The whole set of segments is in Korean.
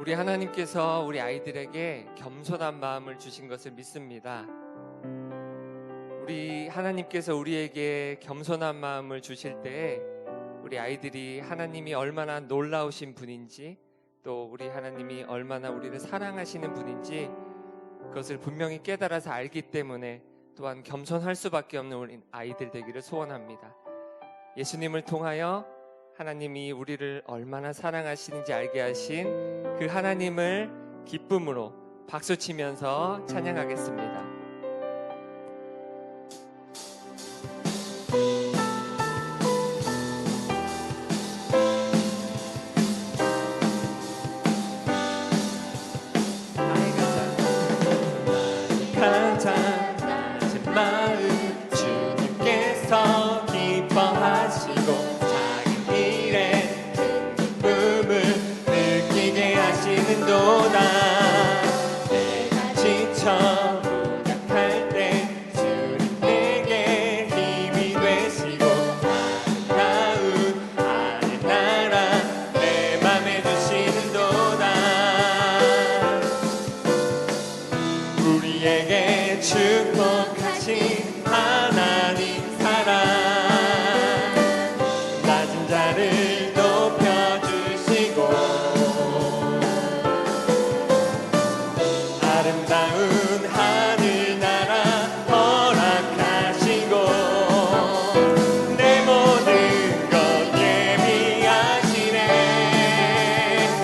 우리 하나님께서 우리 아이들에게 겸손한 마음을 주신 것을 믿습니다. 우리 하나님께서 우리에게 겸손한 마음을 주실 때에 우리 아이들이 하나님이 얼마나 놀라우신 분인지, 또 우리 하나님이 얼마나 우리를 사랑하시는 분인지 그것을 분명히 깨달아서 알기 때문에 또한 겸손할 수밖에 없는 우리 아이들 되기를 소원합니다. 예수님을 통하여 하나님이 우리를 얼마나 사랑하시는지 알게 하신 그 하나님을 기쁨으로 박수치면서 찬양하겠습니다. 낮은 마음 주님께서 기뻐하시고 작은 일에 큰 기쁨을 느끼게 하시는도다. 내가 지쳐 무력할 때 주님 내게 힘이 되시고 아름다운 하늘 나라 내 맘에 주시는도다. 우리에게 축복하신 하나님 사랑, 낮은 자를 높여주시고 아름다운 하늘나라 허락하시고 내 모든 것 예비하시네.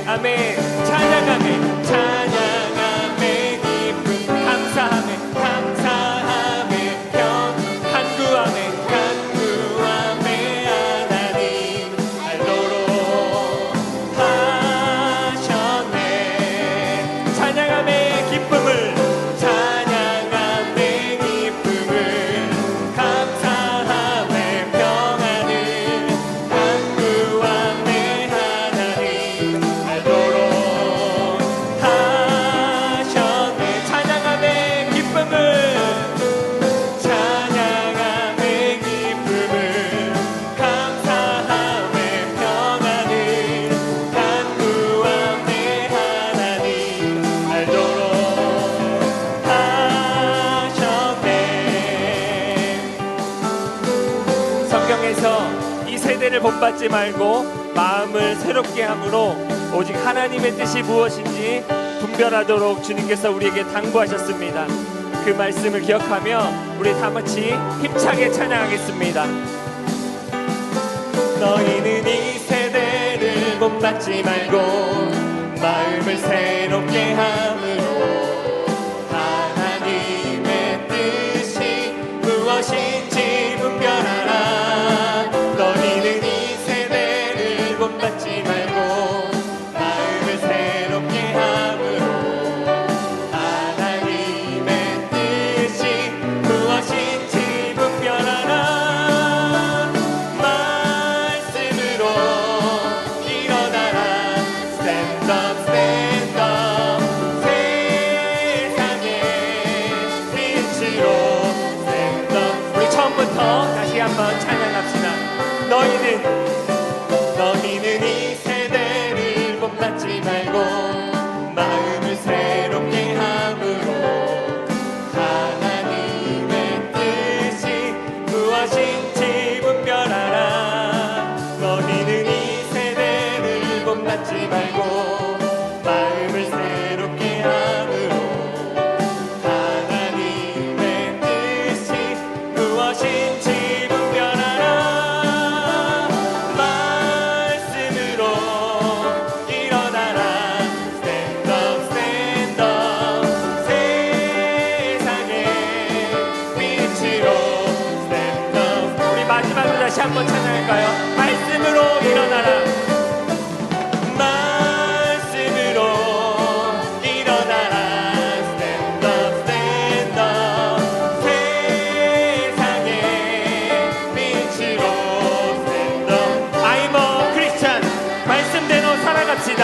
아멘. 찬양하네, 찬양하네, 기쁨 감사하네, 감사하네, 간구하네, 간구하네. 하나님 알도록 하셨네. 찬양하네 기쁨을, 찬양하네 기쁨을, 감사하네 평안을, 간구하네. 하나님 알도록 하셨네. 찬양하네 기쁨을, 찬양하네 기쁨을, 감사하네 평안을, 간구하네. 하나님 알도록 하셨네. 성경에서 이 세대를 본받지 말고 마음을 새롭게 함으로 오직 하나님의 뜻이 무엇인지 분별하도록 주님께서 우리에게 당부하셨습니다. 그 말씀을 기억하며 우리 다 같이 힘차게 찬양하겠습니다. 너희는 이 세대를 본받지 말고 마음을 새롭게 함으로 하나님의 뜻이 무엇인지 분별하라. 너희는 이 세대를 본받지 말고 마음을 새롭게 함으로 하나님의 뜻이 무엇인지 분별하라. 말씀으로 일어나라. Stand up, stand up. 세상의 빛으로 stand up. 우리 처음부터 다시 한번 찬양합시다. 너희는 이 세대를 본받지 말고 마음을 새롭게 함으로 하나님의 뜻이 무엇인지 분별하라. 너희는 이 세대를 본받지 말고 마음을 새롭게 함으로 하나님의 뜻이 무엇인지 분별하라. 말씀으로 일어나라. Stand up, stand up. 세상의 빛으로 stand up. 우리 마지막으로 다시 한번 찬양할까요? 말씀으로 일어나라. 말씀으로 일어나라. Stand up, stand up. 세상의 빛으로 stand up. I'm a Christian. 말씀대로 살아갑시다.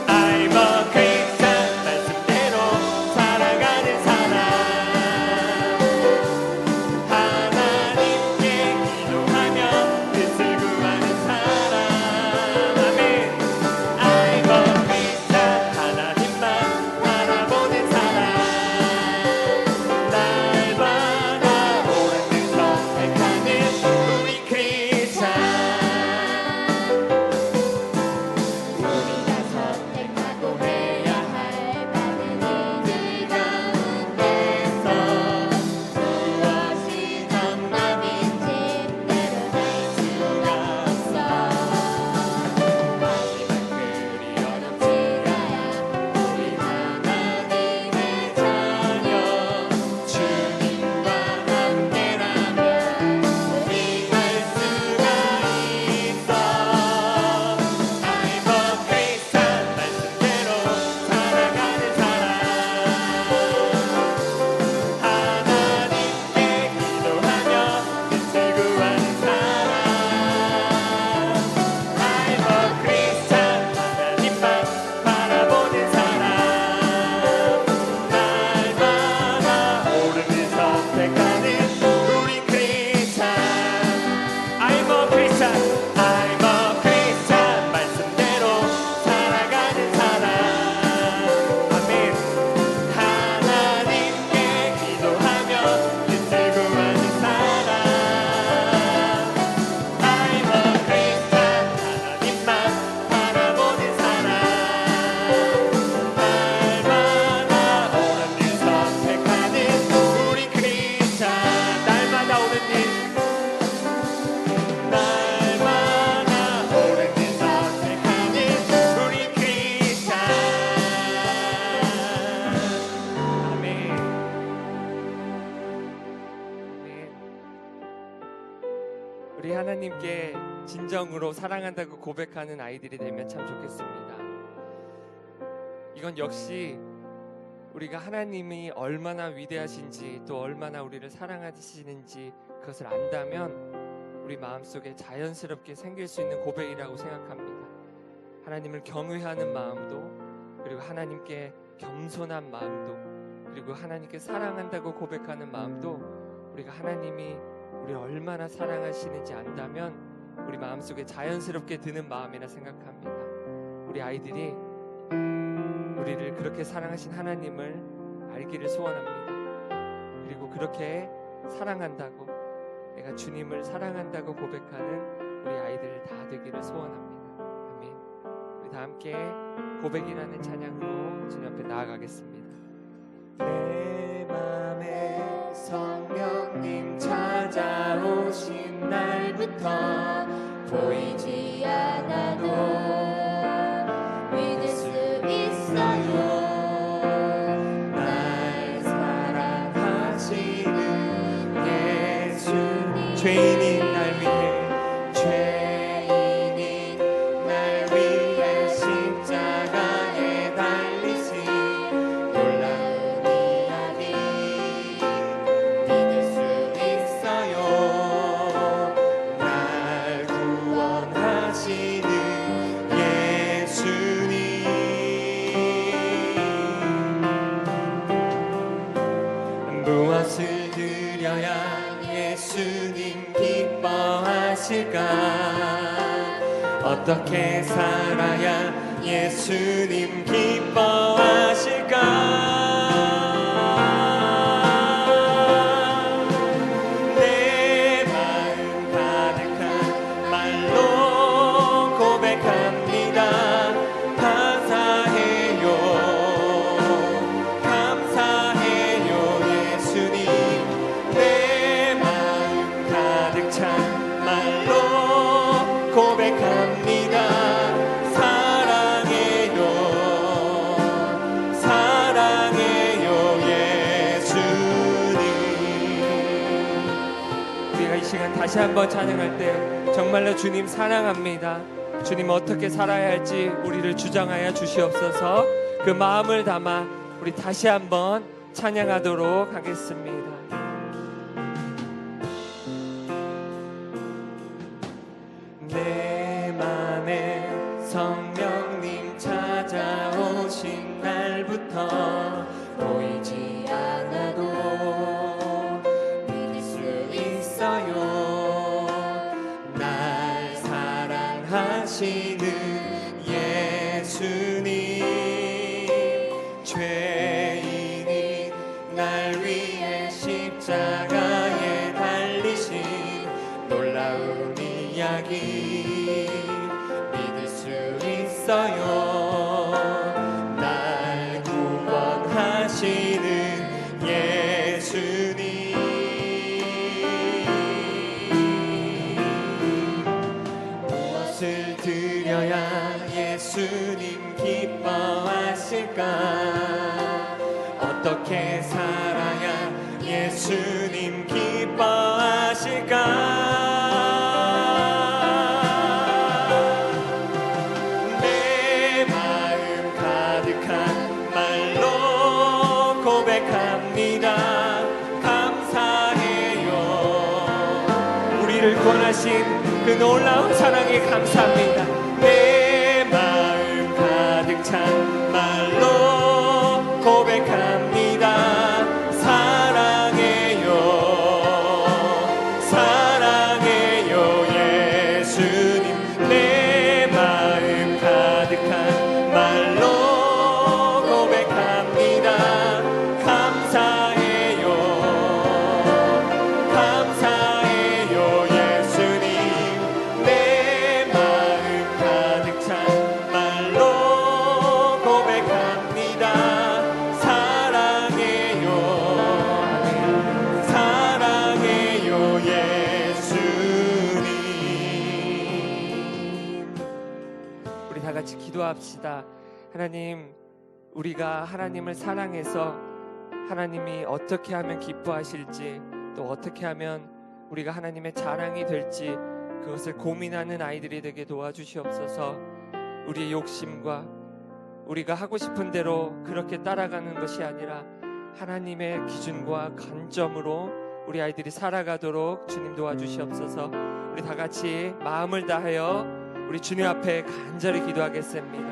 I'm a Christian. 말씀대로 살아가는 사람. 하나님께 기도하며 그 우리 하나님께 진정으로 사랑한다고 고백하는 아이들이 되면 참 좋겠습니다. 이건 역시 우리가 하나님이 얼마나 위대하신지 또 얼마나 우리를 사랑하시는지 그것을 안다면 우리 마음속에 자연스럽게 생길 수 있는 고백이라고 생각합니다. 하나님을 경외하는 마음도, 그리고 하나님께 겸손한 마음도, 그리고 하나님께 사랑한다고 고백하는 마음도 우리가 하나님이 우리를 얼마나 사랑하시는지 안다면 우리 마음속에 자연스럽게 드는 마음이라 생각합니다. 우리 아이들이 우리를 그렇게 사랑하신 하나님을 알기를 소원합니다. 그리고 그렇게 사랑한다고, 내가 주님을 사랑한다고 고백하는 우리 아이들 다 되기를 소원합니다. 아멘. 우리 다 함께 고백이라는 찬양으로 주님 앞에 나아가겠습니다. 내 맘에 성령님 찾아오신 날부터 보이지 않아도 믿을 수 있어요. 날 사랑하시는 예수님, 죄인인 날 위해, 죄인인 날 위해 십자가에 달리신 놀라운 이야기 믿을 수 있어요. 날 구원하시는 예수님, 무엇을 드려야 예수님 기뻐하실까? 어떻게 살아야 예수님 기뻐하실까? 내 마음 가득한 말로 고백합니다. 감사해요, 감사해요 예수님. 내 마음 가득 찬 말로 고백합니다. 사랑해요, 사랑해요 예수님. 우리가 이 시간 다시 한번 찬양할 때 정말로 주님 사랑합니다, 주님 어떻게 살아야 할지 우리를 주장하여 주시옵소서. 그 마음을 담아 우리 다시 한번 찬양하도록 하겠습니다. 내 맘에 성령님 찾아오신 날부터 보이지 않아도 믿을 수 있어요. 날 사랑하시는 예수님, 죄인인 날 위해 십자가에 달리신 놀라운 이야기 믿을 수 있어요. 날 구원하시는 예수님, 무엇을 드려야 예수님 기뻐하실까? 어떻게 살아야 예수님 기뻐하실까? 내 마음 가득한 말로 고백합니다. 감사해요, 우리를 구원하신 그 놀라운 사랑에 감사합니다. 내 마음 가득 찬 말로 고백합니다. 사랑해요, 사랑해요 예수님. 내 마음 가득한 말로 고백합니다. 감사해요, 감사해요 예수님. 내 마음 가득 찬 말로 고백합니다. 사랑해요, 사랑해요 예수님. 우리 다 같이 기도합시다. 하나님, 우리가 하나님을 사랑해서 하나님이 어떻게 하면 기뻐하실지, 또 어떻게 하면 우리가 하나님의 자랑이 될지 그것을 고민하는 아이들이 되게 도와주시옵소서. 우리의 욕심과 우리가 하고 싶은 대로 그렇게 따라가는 것이 아니라 하나님의 기준과 관점으로 우리 아이들이 살아가도록 주님 도와주시옵소서. 우리 다 같이 마음을 다하여 우리 주님 앞에 간절히 기도하겠습니다.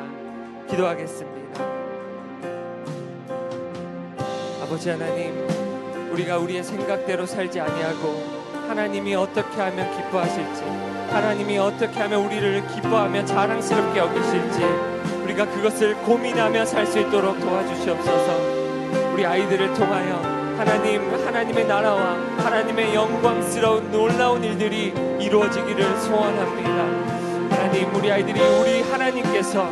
아버지 하나님, 우리가 우리의 생각대로 살지 아니하고 하나님이 어떻게 하면 기뻐하실지, 하나님이 어떻게 하면 우리를 기뻐하며 자랑스럽게 여기실지 우리가 그것을 고민하며 살 수 있도록 도와주시옵소서. 우리 아이들을 통하여 하나님의 나라와 하나님의 영광스러운 놀라운 일들이 이루어지기를 소원합니다. 하나님, 우리 아이들이 우리 하나님께서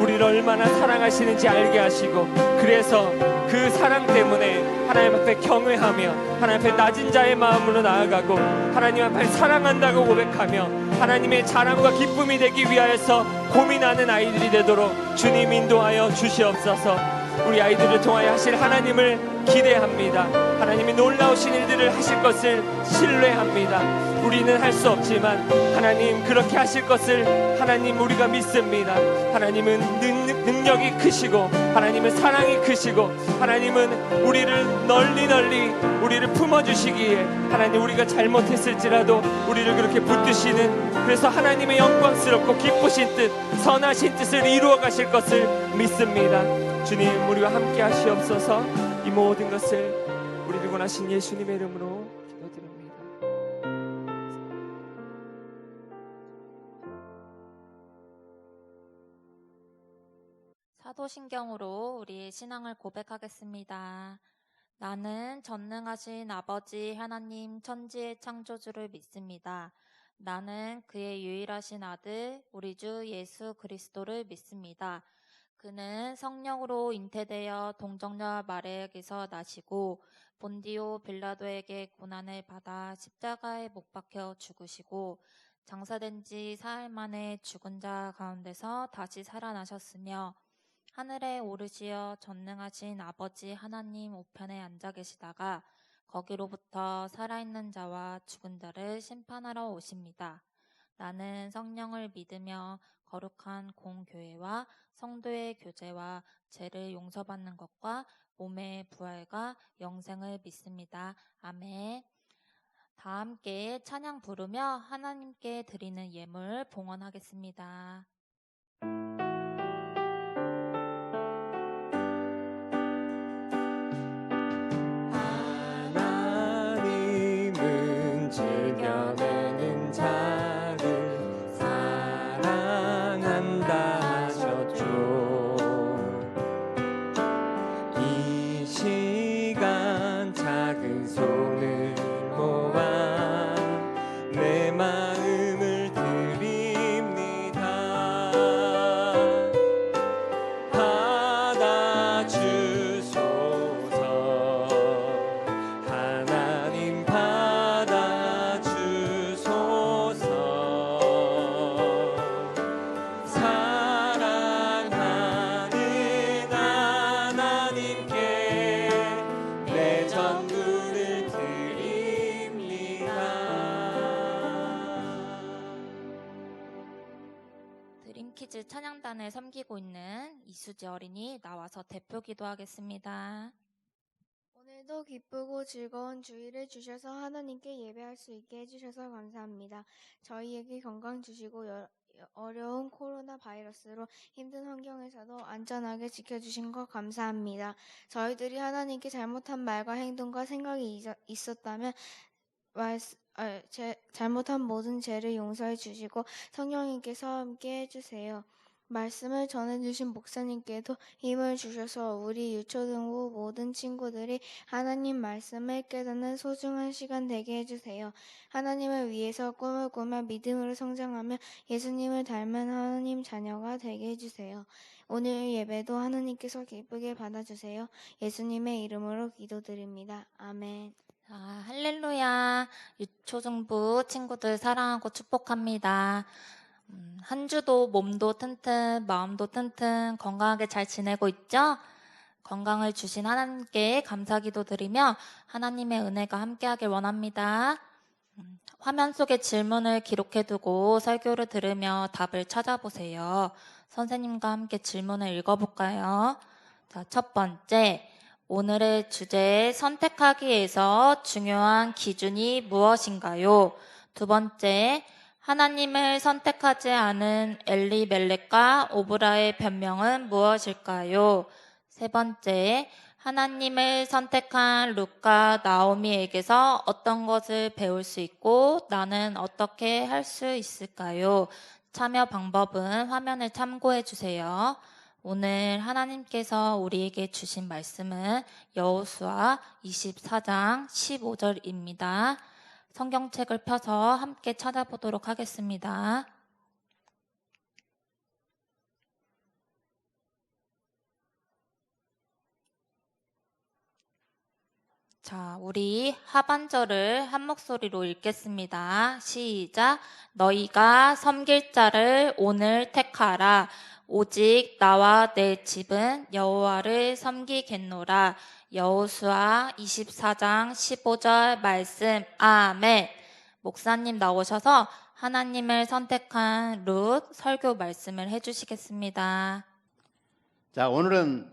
우리를 얼마나 사랑하시는지 알게 하시고, 그래서 그 사랑 때문에 하나님 앞에 경외하며 하나님 앞에 낮은 자의 마음으로 나아가고 하나님 앞에 사랑한다고 고백하며 하나님의 자랑과 기쁨이 되기 위하여서 고민하는 아이들이 되도록 주님 인도하여 주시옵소서. 우리 아이들을 통하여 하실 하나님을 기대합니다. 하나님이 놀라우신 일들을 하실 것을 신뢰합니다. 우리는 할 수 없지만 하나님 그렇게 하실 것을 하나님 우리가 믿습니다. 하나님은 능력이 크시고 하나님은 사랑이 크시고 하나님은 우리를 널리 우리를 품어주시기에 하나님 우리가 잘못했을지라도 우리를 그렇게 붙드시는, 그래서 하나님의 영광스럽고 기쁘신 뜻, 선하신 뜻을 이루어 가실 것을 믿습니다. 주님, 우리와 함께 하시옵소서. 이 모든 것을 우리를 원하신 예수님의 이름으로 기도드립니다. 사도신경으로 우리의 신앙을 고백하겠습니다. 나는 전능하신 아버지 하나님 천지의 창조주를 믿습니다. 나는 그의 유일하신 아들 우리 주 예수 그리스도를 믿습니다. 그는 성령으로 잉태되어 동정녀 마리아에게서 나시고 본디오 빌라도에게 고난을 받아 십자가에 못 박혀 죽으시고 장사된 지 사흘 만에 죽은 자 가운데서 다시 살아나셨으며 하늘에 오르시어 전능하신 아버지 하나님 우편에 앉아 계시다가 거기로부터 살아있는 자와 죽은 자를 심판하러 오십니다. 나는 성령을 믿으며 거룩한 공교회와 성도의 교제와 죄를 용서받는 것과 몸의 부활과 영생을 믿습니다. 아멘. 다 함께 찬양 부르며 하나님께 드리는 예물 봉헌하겠습니다. 하나님은 즐겨내는 자를 사랑한다 하셨죠. 이 시간 작은 손을 모아 내 마음을 드립니다. 받아주소서. 하나님 받아주소서. 사랑하는 하나님께 내 전부를 드립니다. 드림키즈 찬양단을 섬기고 있는 이수지 어린이 나와서 대표 기도하겠습니다. 오늘도 기쁘고 즐거운 주일을 주셔서 하나님께 예배할 수 있게 해주셔서 감사합니다. 저희에게 건강 주시고 어려운 코로나 바이러스로 힘든 환경에서도 안전하게 지켜주신 것 감사합니다. 저희들이 하나님께 잘못한 말과 행동과 생각이 있었다면 잘못한 모든 죄를 용서해 주시고 성령님께서 함께 해주세요. 말씀을 전해주신 목사님께도 힘을 주셔서 우리 유초등부 모든 친구들이 하나님 말씀을 깨닫는 소중한 시간 되게 해주세요. 하나님을 위해서 꿈을 꾸며 믿음으로 성장하며 예수님을 닮은 하나님 자녀가 되게 해주세요. 오늘 예배도 하나님께서 기쁘게 받아주세요. 예수님의 이름으로 기도드립니다. 아멘. 할렐루야. 유초중부 친구들 사랑하고 축복합니다. 한 주도 몸도 튼튼, 마음도 튼튼, 건강하게 잘 지내고 있죠? 건강을 주신 하나님께 감사기도 드리며 하나님의 은혜가 함께하길 원합니다. 화면 속에 질문을 기록해두고 설교를 들으며 답을 찾아보세요. 선생님과 함께 질문을 읽어볼까요? 자, 첫 번째, 오늘의 주제 선택하기에서 중요한 기준이 무엇인가요? 두 번째, 하나님을 선택하지 않은 엘리멜렉과 오브라의 변명은 무엇일까요? 세 번째, 하나님을 선택한 룻과 나오미에게서 어떤 것을 배울 수 있고 나는 어떻게 할 수 있을까요? 참여 방법은 화면을 참고해 주세요. 오늘 하나님께서 우리에게 주신 말씀은 여호수아 24장 15절입니다. 성경책을 펴서 함께 찾아보도록 하겠습니다. 자, 우리 하반절을 한 목소리로 읽겠습니다. 시작. 너희가 섬길 자를 오늘 택하라. 오직 나와 내 집은 여호와를 섬기겠노라. 여호수아 24장 15절 말씀. 아멘. 목사님 나오셔서 하나님을 선택한 룻 설교 말씀을 해주시겠습니다. 자, 오늘은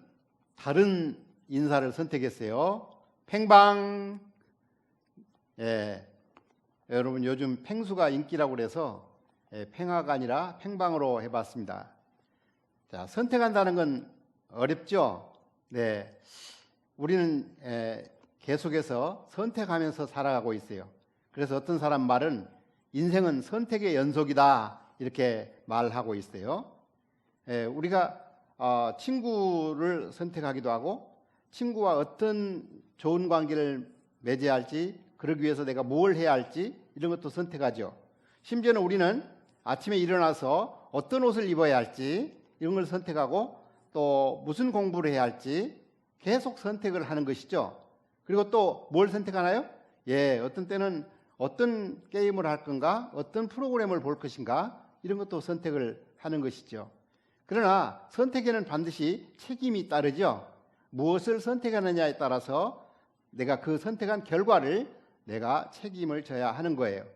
다른 인사를 선택했어요. 팽방. 예, 여러분 요즘 팽수가 인기라고 그래서 팽화가 아니라 팽방으로 해봤습니다. 자, 선택한다는 건 어렵죠. 네, 우리는 계속해서 선택하면서 살아가고 있어요. 그래서 어떤 사람 말은 인생은 선택의 연속이다 이렇게 말하고 있어요. 우리가 친구를 선택하기도 하고 친구와 어떤 좋은 관계를 맺어야 할지, 그러기 위해서 내가 뭘 해야 할지 이런 것도 선택하죠. 심지어는 우리는 아침에 일어나서 어떤 옷을 입어야 할지 이런 걸 선택하고 또 무슨 공부를 해야 할지 계속 선택을 하는 것이죠. 그리고 또 뭘 선택하나요? 예, 어떤 때는 어떤 게임을 할 건가, 어떤 프로그램을 볼 것인가 이런 것도 선택을 하는 것이죠. 그러나 선택에는 반드시 책임이 따르죠. 무엇을 선택하느냐에 따라서 내가 그 선택한 결과를 내가 책임을 져야 하는 거예요.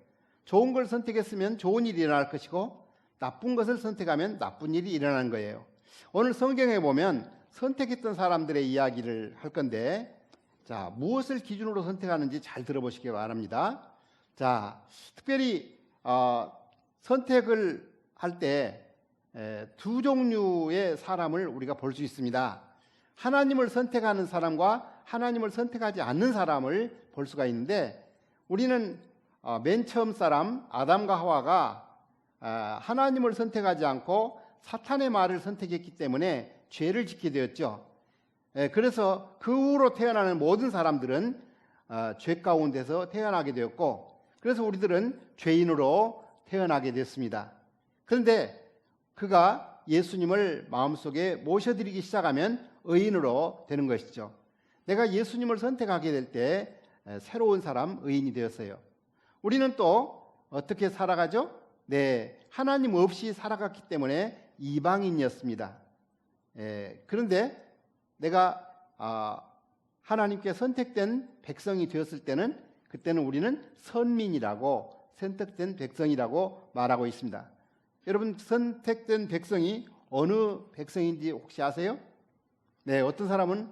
좋은 걸 선택했으면 좋은 일이 일어날 것이고 나쁜 것을 선택하면 나쁜 일이 일어나는 거예요. 오늘 성경에 보면 선택했던 사람들의 이야기를 할 건데, 자, 무엇을 기준으로 선택하는지 잘 들어보시기 바랍니다. 자, 특별히 선택을 할 때 두 종류의 사람을 우리가 볼 수 있습니다. 하나님을 선택하는 사람과 하나님을 선택하지 않는 사람을 볼 수가 있는데, 우리는 맨 처음 사람 아담과 하와가 하나님을 선택하지 않고 사탄의 말을 선택했기 때문에 죄를 짓게 되었죠. 그래서 그 후로 태어나는 모든 사람들은 죄 가운데서 태어나게 되었고, 그래서 우리들은 죄인으로 태어나게 됐습니다. 그런데 그가 예수님을 마음속에 모셔드리기 시작하면 의인으로 되는 것이죠. 내가 예수님을 선택하게 될 때 새로운 사람, 의인이 되었어요. 우리는 또 어떻게 살아가죠? 네, 하나님 없이 살아갔기 때문에 이방인이었습니다. 그런데 내가 하나님께 선택된 백성이 되었을 때는, 그때는 우리는 선민이라고, 선택된 백성이라고 말하고 있습니다. 여러분, 선택된 백성이 어느 백성인지 혹시 아세요? 네, 어떤 사람은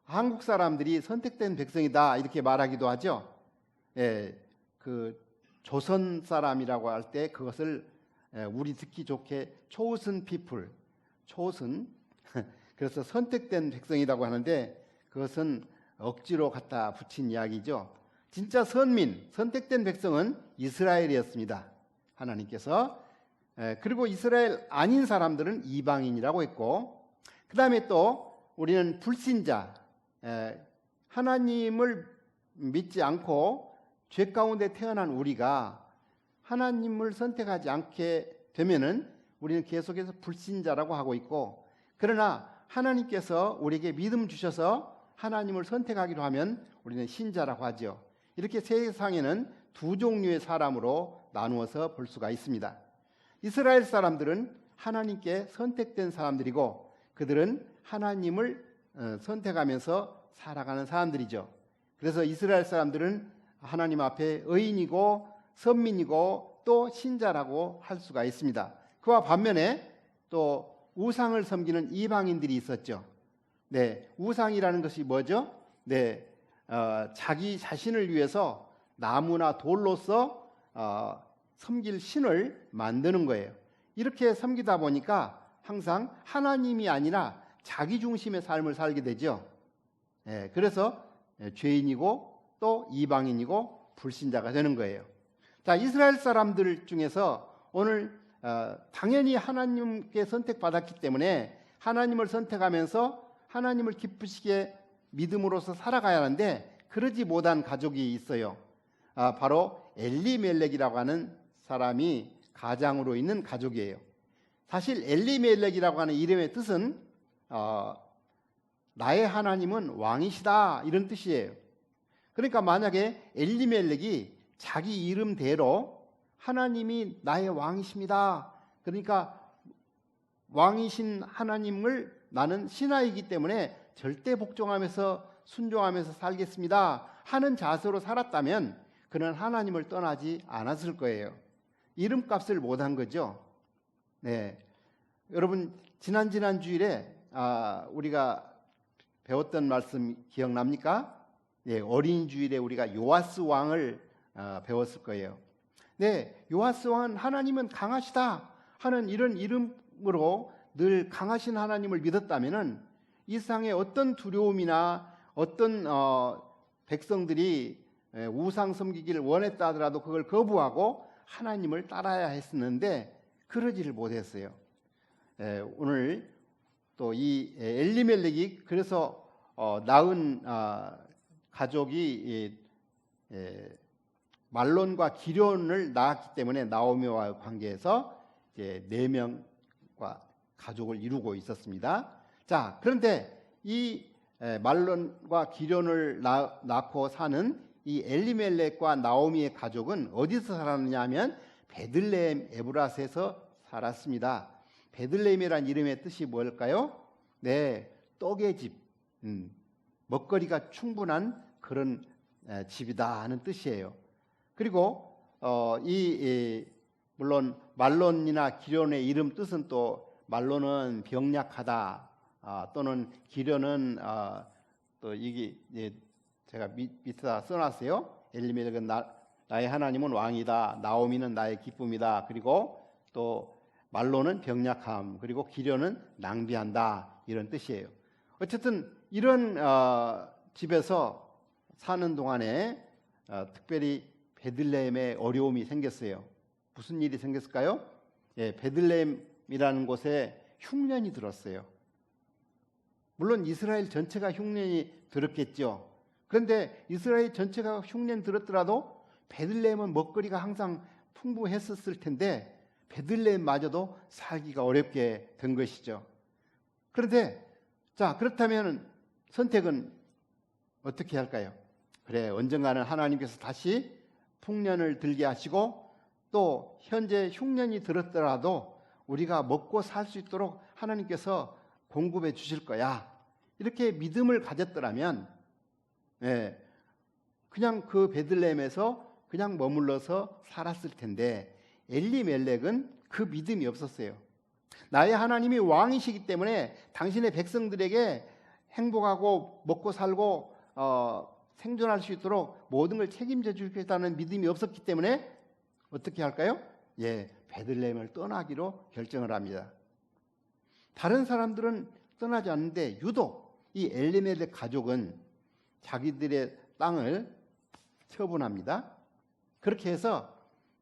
한국 사람들이 선택된 백성이다 이렇게 말하기도 하죠. 그 조선 사람이라고 할 때 그것을 우리 듣기 좋게 chosen people, chosen, 그래서 선택된 백성이라고 하는데 그것은 억지로 갖다 붙인 이야기죠. 진짜 선민, 선택된 백성은 이스라엘이었습니다. 하나님께서. 그리고 이스라엘 아닌 사람들은 이방인이라고 했고, 그 다음에 또 우리는 불신자, 하나님을 믿지 않고 죄 가운데 태어난 우리가 하나님을 선택하지 않게 되면은 우리는 계속해서 불신자라고 하고 있고, 그러나 하나님께서 우리에게 믿음 주셔서 하나님을 선택하기로 하면 우리는 신자라고 하죠. 이렇게 세상에는 두 종류의 사람으로 나누어서 볼 수가 있습니다. 이스라엘 사람들은 하나님께 선택된 사람들이고 그들은 하나님을 선택하면서 살아가는 사람들이죠. 그래서 이스라엘 사람들은 하나님 앞에 의인이고 선민이고 또 신자라고 할 수가 있습니다. 그와 반면에 또 우상을 섬기는 이방인들이 있었죠. 네, 우상이라는 것이 뭐죠? 네, 자기 자신을 위해서 나무나 돌로서 섬길 신을 만드는 거예요. 이렇게 섬기다 보니까 항상 하나님이 아니라 자기 중심의 삶을 살게 되죠. 네, 그래서 죄인이고 또 이방인이고 불신자가 되는 거예요. 자, 이스라엘 사람들 중에서 오늘 당연히 하나님께 선택받았기 때문에 하나님을 선택하면서 하나님을 기쁘시게 믿음으로써 살아가야 하는데 그러지 못한 가족이 있어요. 바로 엘리멜렉이라고 하는 사람이 가장으로 있는 가족이에요. 사실 엘리멜렉이라고 하는 이름의 뜻은 나의 하나님은 왕이시다 이런 뜻이에요. 그러니까 만약에 엘리멜렉이 자기 이름대로 하나님이 나의 왕이십니다. 그러니까 왕이신 하나님을 나는 신하이기 때문에 절대 복종하면서 순종하면서 살겠습니다 하는 자세로 살았다면 그는 하나님을 떠나지 않았을 거예요. 이름값을 못한 거죠. 네, 여러분 지난 주일에 우리가 배웠던 말씀 기억납니까? 네, 어린 주일에 우리가 요아스 왕을 배웠을 거예요. 네, 요아스 왕은 하나님은 강하시다 하는 이런 이름으로 늘 강하신 하나님을 믿었다면은 이 세상에 어떤 두려움이나 어떤 백성들이 우상 섬기기를 원했다 하더라도 그걸 거부하고 하나님을 따라야 했었는데 그러지를 못했어요. 오늘 또 이 엘리멜렉이 그래서 낳은 가족이 말론과 기련을 낳았기 때문에 나오미와 관계에서 이제 4명과 가족을 이루고 있었습니다. 자, 그런데 이 말론과 기련을 낳고 사는 이 엘리멜렉과 나오미의 가족은 어디서 살았느냐 하면 베들레헴 에브라스에서 살았습니다. 베들레헴이라는 이름의 뜻이 뭘까요? 네, 떡의 집, 먹거리가 충분한 그런 집이다 하는 뜻이에요. 그리고 물론 말론이나 기련의 이름 뜻은 또 말론은 병약하다 또는 기련은 또 이게 제가 밑에다 써놨어요. 엘리멜렉은 나의 하나님은 왕이다. 나오미는 나의 기쁨이다. 그리고 또 말론은 병약함. 그리고 기련은 낭비한다. 이런 뜻이에요. 어쨌든 이런 집에서 사는 동안에 특별히 베들레헴에 어려움이 생겼어요. 무슨 일이 생겼을까요? 베들레헴이라는 곳에 흉년이 들었어요. 물론 이스라엘 전체가 흉년이 들었겠죠. 그런데 이스라엘 전체가 흉년 들었더라도 베들레헴은 먹거리가 항상 풍부했었을 텐데 베들레헴마저도 살기가 어렵게 된 것이죠. 그런데 자, 그렇다면 선택은 어떻게 할까요? 그래, 언젠가는 하나님께서 다시 풍년을 들게 하시고 또 현재 흉년이 들었더라도 우리가 먹고 살 수 있도록 하나님께서 공급해 주실 거야. 이렇게 믿음을 가졌더라면 그냥 그 베들레헴에서 그냥 머물러서 살았을 텐데 엘리멜렉은 그 믿음이 없었어요. 나의 하나님이 왕이시기 때문에 당신의 백성들에게 행복하고 먹고 살고 생존할 수 있도록 모든 걸 책임져 주겠다는 믿음이 없었기 때문에 어떻게 할까요? 베들레헴을 떠나기로 결정을 합니다. 다른 사람들은 떠나지 않는데 유독 이 엘리멜렉 가족은 자기들의 땅을 처분합니다. 그렇게 해서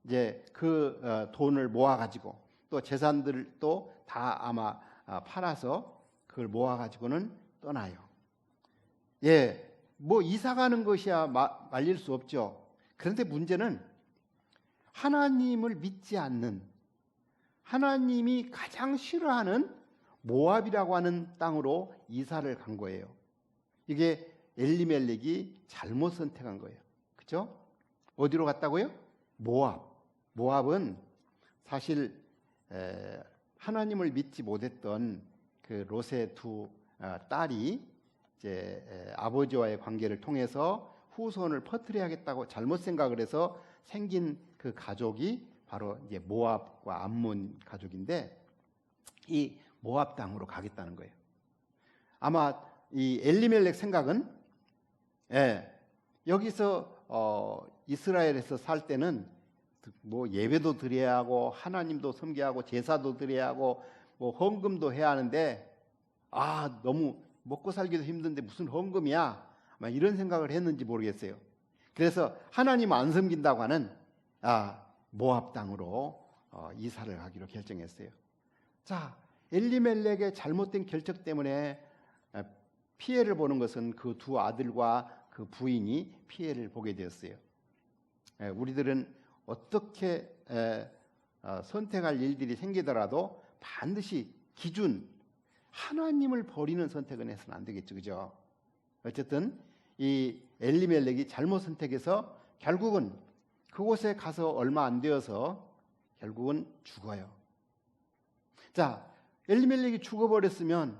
이제 그 돈을 모아가지고 또 재산들도 다 아마 팔아서 그걸 모아가지고는 떠나요. 뭐 이사 가는 것이야 말릴 수 없죠. 그런데 문제는 하나님을 믿지 않는, 하나님이 가장 싫어하는 모압이라고 하는 땅으로 이사를 간 거예요. 이게 엘리멜렉이 잘못 선택한 거예요. 그렇죠? 어디로 갔다고요? 모압은 사실 하나님을 믿지 못했던 그 롯의 두 딸이 이제 아버지와의 관계를 통해서 후손을 퍼뜨려야겠다고 잘못 생각을 해서 생긴 그 가족이 바로 이제 모압과 암몬 가족인데, 이 모압 땅으로 가겠다는 거예요. 아마 이 엘리멜렉 생각은 여기서 이스라엘에서 살 때는 뭐 예배도 드려야 하고 하나님도 섬겨야 하고 제사도 드려야 하고 뭐 헌금도 해야 하는데, 너무 먹고 살기도 힘든데 무슨 헌금이야, 아마 이런 생각을 했는지 모르겠어요. 그래서 하나님 안 섬긴다고 하는 모압 땅으로 이사를 가기로 결정했어요. 자, 엘리멜렉의 잘못된 결정 때문에 피해를 보는 것은 그 두 아들과 그 부인이 피해를 보게 되었어요. 우리들은 어떻게 선택할 일들이 생기더라도 반드시 기준, 하나님을 버리는 선택은 해서는 안 되겠죠, 그죠? 어쨌든 이 엘리멜렉이 잘못 선택해서 결국은 그곳에 가서 얼마 안 되어서 결국은 죽어요. 자, 엘리멜렉이 죽어버렸으면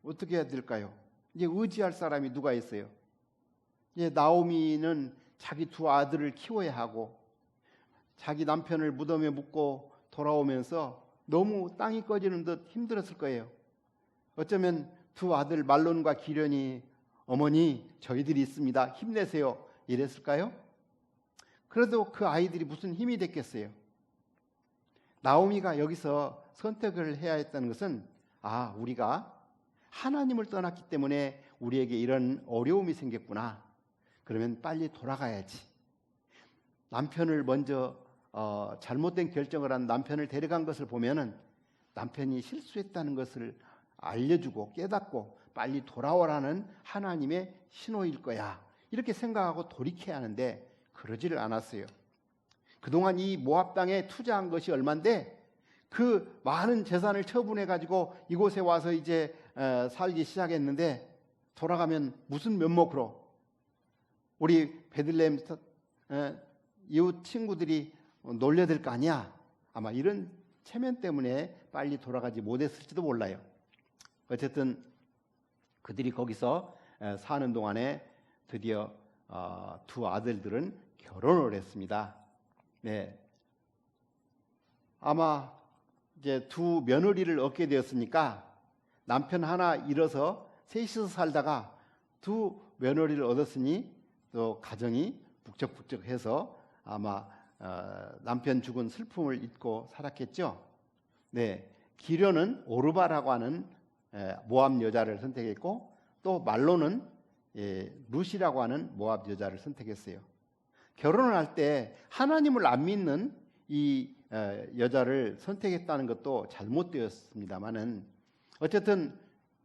어떻게 해야 될까요? 이제 의지할 사람이 누가 있어요? 이제 나오미는 자기 두 아들을 키워야 하고 자기 남편을 무덤에 묻고 돌아오면서 너무 땅이 꺼지는 듯 힘들었을 거예요. 어쩌면 두 아들 말론과 기련이 어머니 저희들이 있습니다, 힘내세요, 이랬을까요? 그래도 그 아이들이 무슨 힘이 됐겠어요? 나오미가 여기서 선택을 해야 했다는 것은 우리가 하나님을 떠났기 때문에 우리에게 이런 어려움이 생겼구나, 그러면 빨리 돌아가야지. 남편을 먼저 잘못된 결정을 한 남편을 데려간 것을 보면은 남편이 실수했다는 것을 알려주고 깨닫고 빨리 돌아오라는 하나님의 신호일 거야, 이렇게 생각하고 돌이켜야 하는데 그러지를 않았어요. 그동안 이 모압 땅에 투자한 것이 얼만데 그 많은 재산을 처분해 가지고 이곳에 와서 이제 살기 시작했는데, 돌아가면 무슨 면목으로 우리 베들레헴 이웃 친구들이 놀려들 거 아니야, 아마 이런 체면 때문에 빨리 돌아가지 못했을지도 몰라요. 어쨌든 그들이 거기서 사는 동안에 드디어 두 아들들은 결혼을 했습니다. 네, 아마 이제 두 며느리를 얻게 되었으니까 남편 하나 잃어서 셋이서 살다가 두 며느리를 얻었으니 또 가정이 북적북적해서 아마 남편 죽은 슬픔을 잊고 살았겠죠. 네, 기련은 오르바라고 하는 모압 여자를 선택했고, 또 말로는 룻이라고 하는 모압 여자를 선택했어요. 결혼을 할 때 하나님을 안 믿는 이 여자를 선택했다는 것도 잘못되었습니다만은, 어쨌든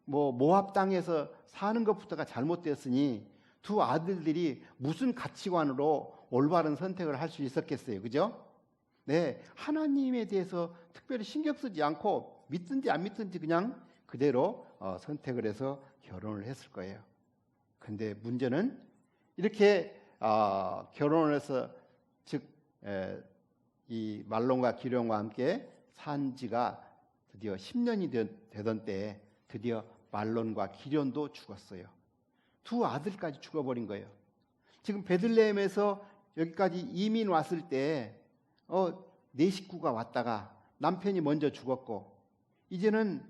뭐 모압 땅에서 사는 것부터가 잘못되었으니 두 아들들이 무슨 가치관으로 올바른 선택을 할 수 있었겠어요, 그죠? 네, 하나님에 대해서 특별히 신경 쓰지 않고 믿든지 안 믿든지 그냥 그대로 선택을 해서 결혼을 했을 거예요. 근데 문제는 이렇게 결혼을 해서, 즉 이 말론과 기련과 함께 산 지가 드디어 10년이 되던 때에 드디어 말론과 기련도 죽었어요. 두 아들까지 죽어버린 거예요. 지금 베들레헴에서 여기까지 이민 왔을 때 네 식구가 왔다가 남편이 먼저 죽었고, 이제는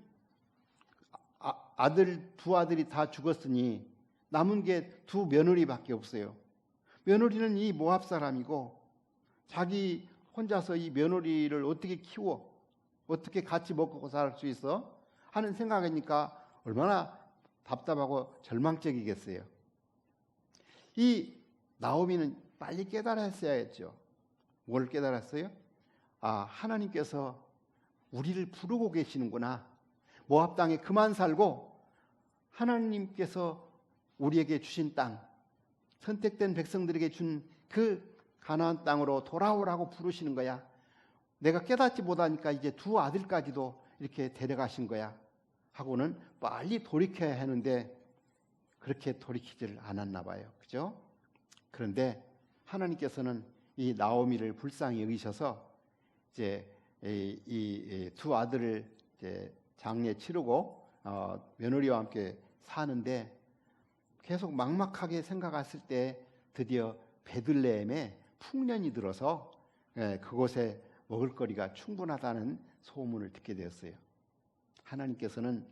두 아들이 다 죽었으니 남은 게 두 며느리밖에 없어요. 며느리는 이 모압 사람이고 자기 혼자서 이 며느리를 어떻게 키워, 어떻게 같이 먹고 살 수 있어 하는 생각이니까 얼마나 답답하고 절망적이겠어요. 이 나오미는 빨리 깨달았어야겠죠. 뭘 깨달았어요? 하나님께서 우리를 부르고 계시는구나. 모압 땅에 그만 살고 하나님께서 우리에게 주신 땅, 선택된 백성들에게 준 그 가나안 땅으로 돌아오라고 부르시는 거야. 내가 깨닫지 못하니까 이제 두 아들까지도 이렇게 데려가신 거야 하고는 빨리 돌이켜야 하는데 그렇게 돌이키지를 않았나 봐요. 그죠? 그런데 하나님께서는 이 나오미를 불쌍히 여기셔서 이제 이 두 아들을 이제 장례 치르고 며느리와 함께 사는데, 계속 막막하게 생각했을 때 드디어 베들레헴에 풍년이 들어서 그곳에 먹을거리가 충분하다는 소문을 듣게 되었어요. 하나님께서는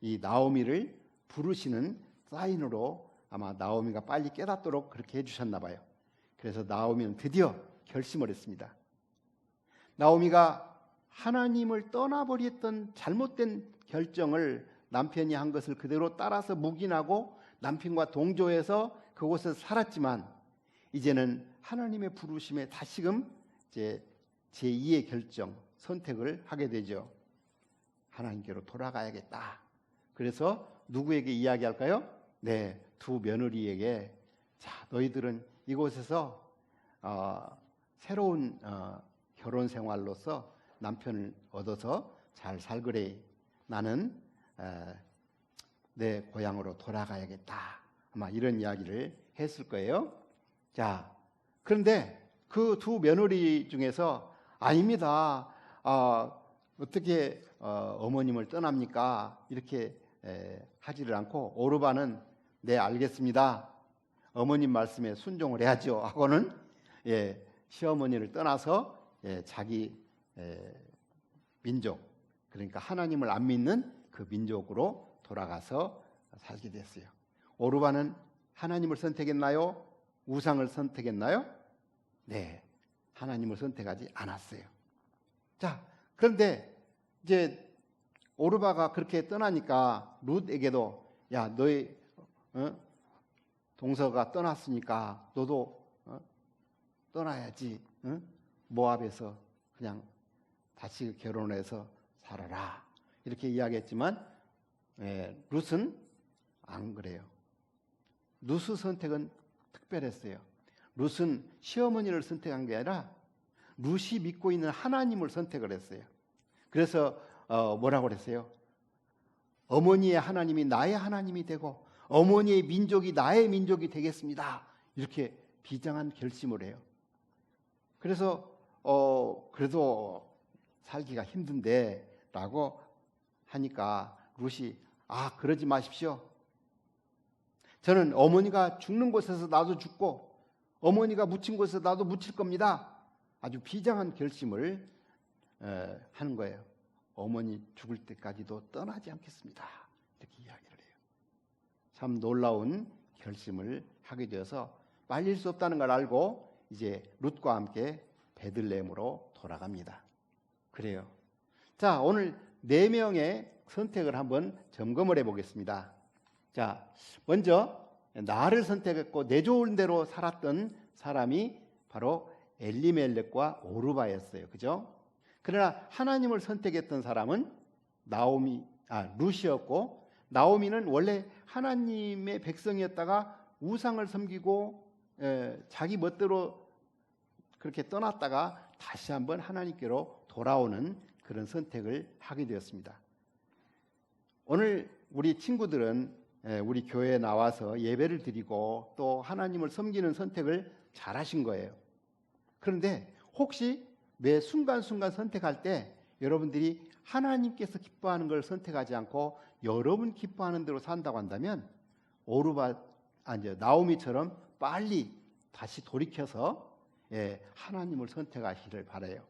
이 나오미를 부르시는 사인으로 아마 나오미가 빨리 깨닫도록 그렇게 해주셨나 봐요. 그래서 나오미는 드디어 결심을 했습니다. 나오미가 하나님을 떠나버렸던 잘못된 결정을 남편이 한 것을 그대로 따라서 묵인하고 남편과 동조해서 그곳에서 살았지만 이제는 하나님의 부르심에 다시금 이제 제2의 결정, 선택을 하게 되죠. 하나님께로 돌아가야겠다. 그래서 누구에게 이야기할까요? 네, 두 며느리에게 자, 너희들은 이곳에서 새로운 결혼 생활로서 남편을 얻어서 잘 살그래. 나는 내 고향으로 돌아가야겠다. 아마 이런 이야기를 했을 거예요. 자, 그런데 그 두 며느리 중에서 아닙니다. 어떻게 어머님을 떠납니까? 이렇게 하지를 않고 오르바는 네, 알겠습니다. 어머님 말씀에 순종을 해야죠. 하고는 시어머니를 떠나서 자기 민족, 그러니까 하나님을 안 믿는 그 민족으로 돌아가서 살게 됐어요. 오르바는 하나님을 선택했나요? 우상을 선택했나요? 네, 하나님을 선택하지 않았어요. 자, 그런데 이제 오르바가 그렇게 떠나니까 룻에게도 야, 너희 동서가 떠났으니까 너도 떠나야지. 모압에서 그냥 다시 결혼해서 살아라. 이렇게 이야기했지만 룻은 안 그래요. 룻의 선택은 특별했어요. 룻은 시어머니를 선택한 게 아니라 룻이 믿고 있는 하나님을 선택을 했어요. 그래서 뭐라고 그랬어요? 어머니의 하나님이 나의 하나님이 되고 어머니의 민족이 나의 민족이 되겠습니다. 이렇게 비장한 결심을 해요. 그래서 그래도 살기가 힘든데 라고 하니까 룻이 그러지 마십시오. 저는 어머니가 죽는 곳에서 나도 죽고 어머니가 묻힌 곳에서 나도 묻힐 겁니다. 아주 비장한 결심을 하는 거예요. 어머니 죽을 때까지도 떠나지 않겠습니다. 이렇게 이야기를 해요. 참 놀라운 결심을 하게 되어서 말릴 수 없다는 걸 알고 이제 룻과 함께 베들레헴으로 돌아갑니다. 그래요. 자, 오늘 4명의 선택을 한번 점검을 해보겠습니다. 자, 먼저 나를 선택했고 내 좋은 대로 살았던 사람이 바로 엘리멜렉과 오르바였어요. 그죠? 그러나 하나님을 선택했던 사람은 룻이었고 나오미는 원래 하나님의 백성이었다가 우상을 섬기고 자기 멋대로 그렇게 떠났다가 다시 한번 하나님께로 돌아오는 그런 선택을 하게 되었습니다. 오늘 우리 친구들은 우리 교회에 나와서 예배를 드리고 또 하나님을 섬기는 선택을 잘 하신 거예요. 그런데 혹시 매 순간순간 선택할 때 여러분들이 하나님께서 기뻐하는 걸 선택하지 않고 여러분 기뻐하는 대로 산다고 한다면 나오미처럼 빨리 다시 돌이켜서 하나님을 선택하시길 바라요.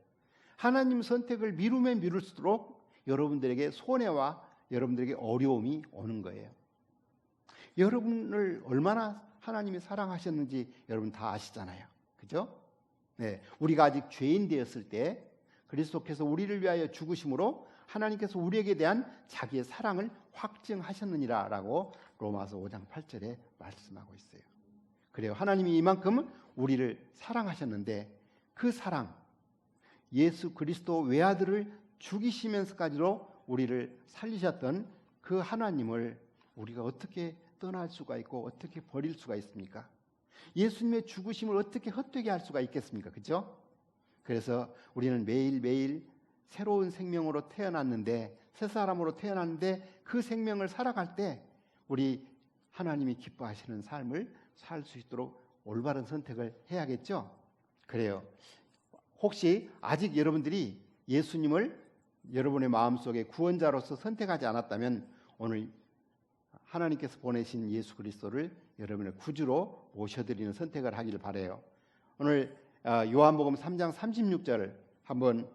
하나님 선택을 미루면 미룰수록 여러분들에게 손해와 여러분들에게 어려움이 오는 거예요. 여러분을 얼마나 하나님이 사랑하셨는지 여러분 다 아시잖아요. 그죠? 네, 우리가 아직 죄인 되었을 때 그리스도께서 우리를 위하여 죽으심으로 하나님께서 우리에게 대한 자기의 사랑을 확증하셨느니라라고 로마서 5장 8절에 말씀하고 있어요. 그래요. 하나님이 이만큼 우리를 사랑하셨는데 그 사랑, 예수 그리스도 외아들을 죽이시면서까지도 우리를 살리셨던 그 하나님을 우리가 어떻게 떠날 수가 있고 어떻게 버릴 수가 있습니까? 예수님의 죽으심을 어떻게 헛되게 할 수가 있겠습니까? 그죠? 그래서 우리는 매일매일 새로운 생명으로 태어났는데, 새 사람으로 태어났는데 그 생명을 살아갈 때 우리 하나님이 기뻐하시는 삶을 살 수 있도록 올바른 선택을 해야겠죠? 그래요. 혹시 아직 여러분들이 예수님을 여러분의 마음속에 구원자로서 선택하지 않았다면 오늘 하나님께서 보내신 예수 그리스도를 여러분의 구주로 모셔드리는 선택을 하기를 바라요. 오늘 요한복음 3장 36절을 한번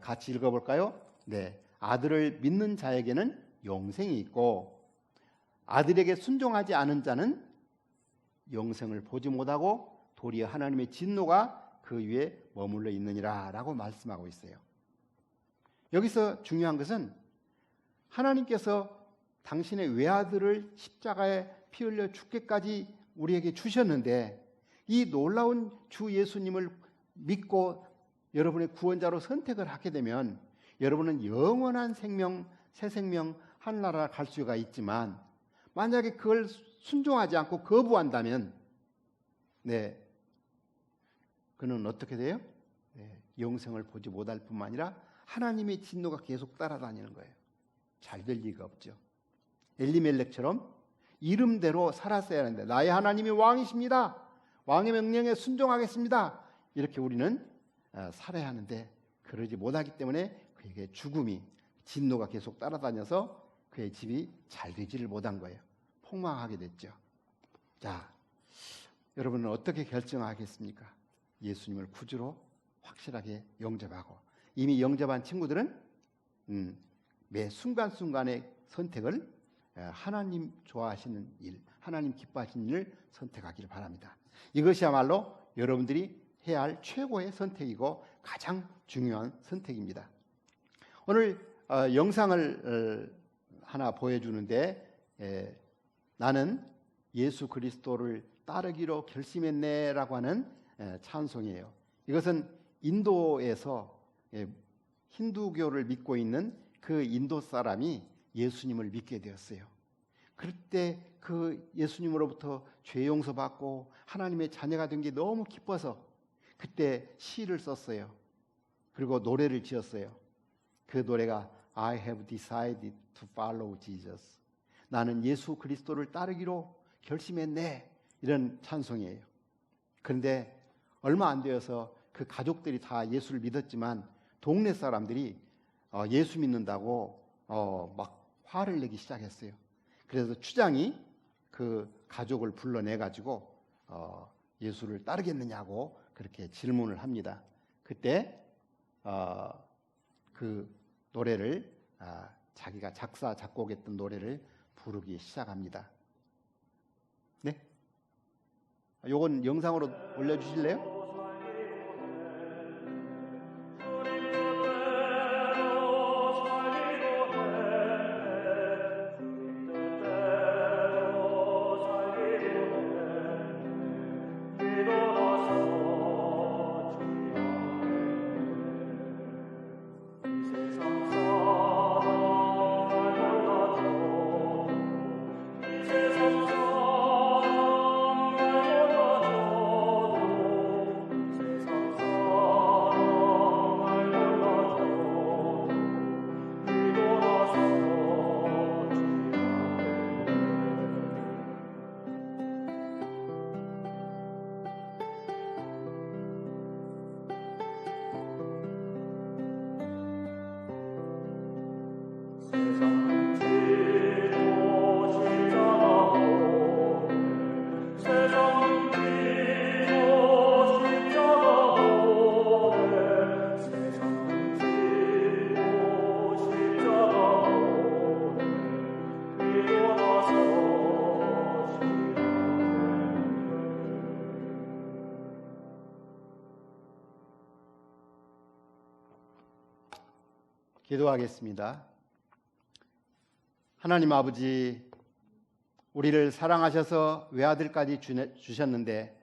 같이 읽어볼까요? 네, 아들을 믿는 자에게는 영생이 있고 아들에게 순종하지 않은 자는 영생을 보지 못하고 도리어 하나님의 진노가 그 위에 머물러 있느니라 라고 말씀하고 있어요. 여기서 중요한 것은 하나님께서 당신의 외아들을 십자가에 피 흘려 죽게까지 우리에게 주셨는데 이 놀라운 주 예수님을 믿고 여러분의 구원자로 선택을 하게 되면 여러분은 영원한 생명, 새 생명, 하늘나라 갈 수가 있지만 만약에 그걸 순종하지 않고 거부한다면 네, 그는 어떻게 돼요? 네, 영생을 보지 못할 뿐만 아니라 하나님의 진노가 계속 따라다니는 거예요. 잘 될 리가 없죠. 엘리멜렉처럼 이름대로 살았어야 하는데 나의 하나님이 왕이십니다. 왕의 명령에 순종하겠습니다. 이렇게 우리는 살아야 하는데 그러지 못하기 때문에 그에게 죽음이 진노가 계속 따라다녀서 그의 집이 잘 되지를 못한 거예요. 폭망하게 됐죠. 자, 여러분은 어떻게 결정하겠습니까? 예수님을 구주로 확실하게 영접하고 이미 영접한 친구들은 매 순간순간의 선택을 하나님 좋아하시는 일, 하나님 기뻐하시는 일을 선택하기를 바랍니다. 이것이야말로 여러분들이 해야 할 최고의 선택이고 가장 중요한 선택입니다. 오늘 영상을 하나 보여주는데 나는 예수 그리스도를 따르기로 결심했네라고 하는 찬송이에요. 이것은 인도에서 힌두교를 믿고 있는 그 인도 사람이 예수님을 믿게 되었어요. 그때 그 예수님으로부터 죄 용서받고 하나님의 자녀가 된 게 너무 기뻐서 그때 시를 썼어요. 그리고 노래를 지었어요. 그 노래가 I have decided to follow Jesus. 나는 예수 그리스도를 따르기로 결심했네. 이런 찬송이에요. 그런데 얼마 안 되어서 그 가족들이 다 예수를 믿었지만 동네 사람들이 예수 믿는다고 막 화를 내기 시작했어요. 그래서 추장이 그 가족을 불러내 가지고 예수를 따르겠느냐고 그렇게 질문을 합니다. 그때 그 노래를 자기가 작사 작곡했던 노래를 부르기 시작합니다. 네? 요건 영상으로 올려주실래요? 기도하겠습니다. 하나님 아버지, 우리를 사랑하셔서 외아들까지 주셨는데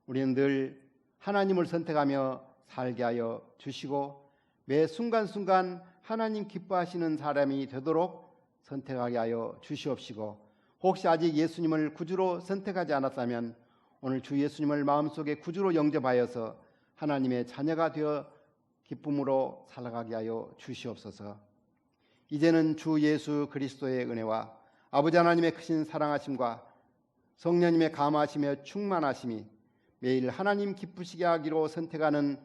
우리는 늘 하나님을 선택하며 살게 하여 주시고 매 순간순간 하나님 기뻐하시는 사람이 되도록 선택하게 하여 주시옵시고, 혹시 아직 예수님을 구주로 선택하지 않았다면 오늘 주 예수님을 마음속에 구주로 영접하여서 하나님의 자녀가 되어 기쁨으로 살아가게 하여 주시옵소서. 이제는 주 예수 그리스도의 은혜와 아버지 하나님의 크신 사랑하심과 성령님의 감화하시며 충만하심이 매일 하나님 기쁘시게 하기로 선택하는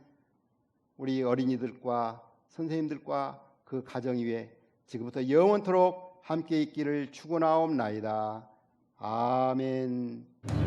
우리 어린이들과 선생님들과 그 가정 위에 지금부터 영원토록 함께 있기를 축원하옵나이다. 아멘.